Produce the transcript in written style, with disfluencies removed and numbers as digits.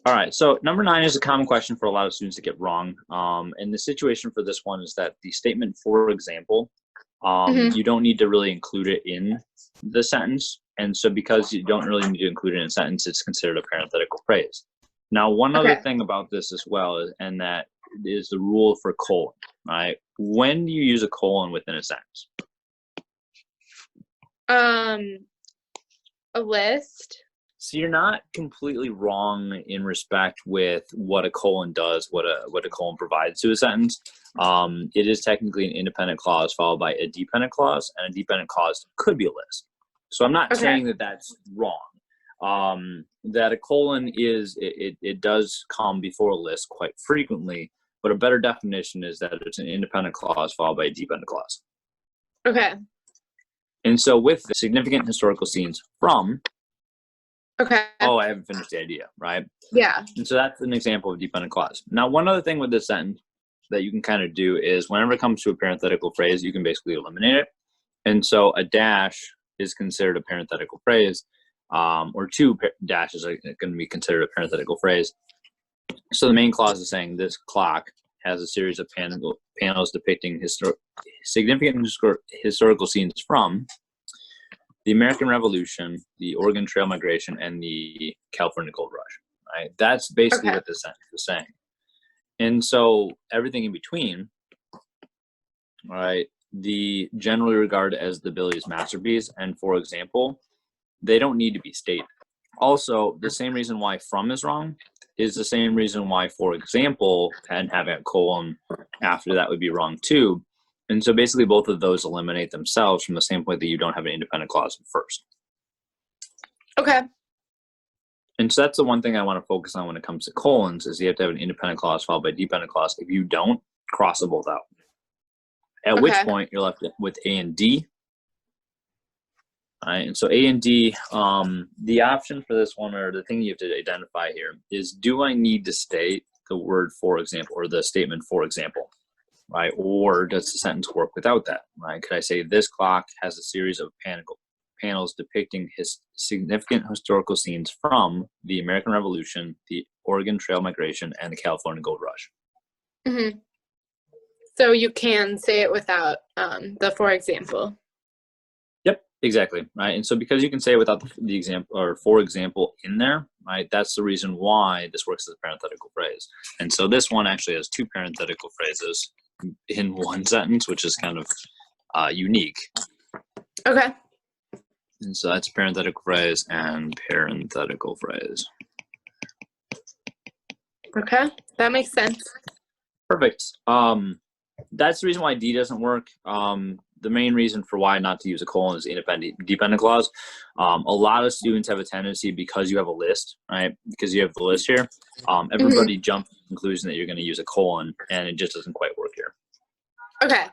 All right. So number 9 is a common question for a lot of students to get wrong. And the situation for this one is that the statement, for example, Hmm. you don't need to really include it in the sentence. And so because you don't really need to include it in a sentence, it's considered a parenthetical phrase. Now, one other Okay. thing about this as well, and that is the rule for colon, right? When do you use a colon within a sentence? Um, a list. So you're not completely wrong in respect with what a colon does, what a colon provides to a sentence. It is technically an independent clause followed by a dependent clause, and a dependent clause could be a list. So I'm not Okay. saying that that's wrong. That a colon it does come before a list quite frequently, but a better definition is that it's an independent clause followed by a dependent clause. Okay. And so with the significant historical scenes from, Okay. oh, I haven't finished the idea, right? Yeah. And so that's an example of dependent clause. Now, one other thing with this sentence that you can kind of do is whenever it comes to a parenthetical phrase, you can basically eliminate it. And so a dash is considered a parenthetical phrase, or two dashes are going to be considered a parenthetical phrase. So the main clause is saying this clock has a series of panels depicting significant historical scenes from the American Revolution, the Oregon Trail migration, and the California Gold Rush. Right? That's basically Okay. what this sentence is saying. And so everything in between, right, the generally regarded as the Billy's masterpiece, and for example, they don't need to be stated. Also, the same reason why from is wrong is the same reason why, for example, and having a colon after that would be wrong too. And so basically both of those eliminate themselves from the standpoint that you don't have an independent clause first. Okay. And so that's the one thing I want to focus on when it comes to colons is you have to have an independent clause followed by a dependent clause. If you don't, cross them both out. At which Okay. point you're left with A and D. All right, and so A and D, the option for this one, or the thing you have to identify here, is do I need to state the word for example, or the statement for example, right? Or does the sentence work without that, right? Could I say this clock has a series of panels depicting his significant historical scenes from the American Revolution, the Oregon Trail migration, and the California Gold Rush? Hmm. So you can say it without the for example. Yep, exactly, right? And so because you can say without the example or for example in there, right? That's the reason why this works as a parenthetical phrase. And so this one actually has two parenthetical phrases in one sentence, which is kind of unique. Okay. And so that's parenthetical phrase and parenthetical phrase. Okay. That makes sense. Perfect. That's the reason why D doesn't work. The main reason for why not to use a colon is dependent clause. A lot of students have a tendency, because you have a list, right? Because you have the list here, everybody jumps to the conclusion that you're going to use a colon, and it just doesn't quite work here. Okay.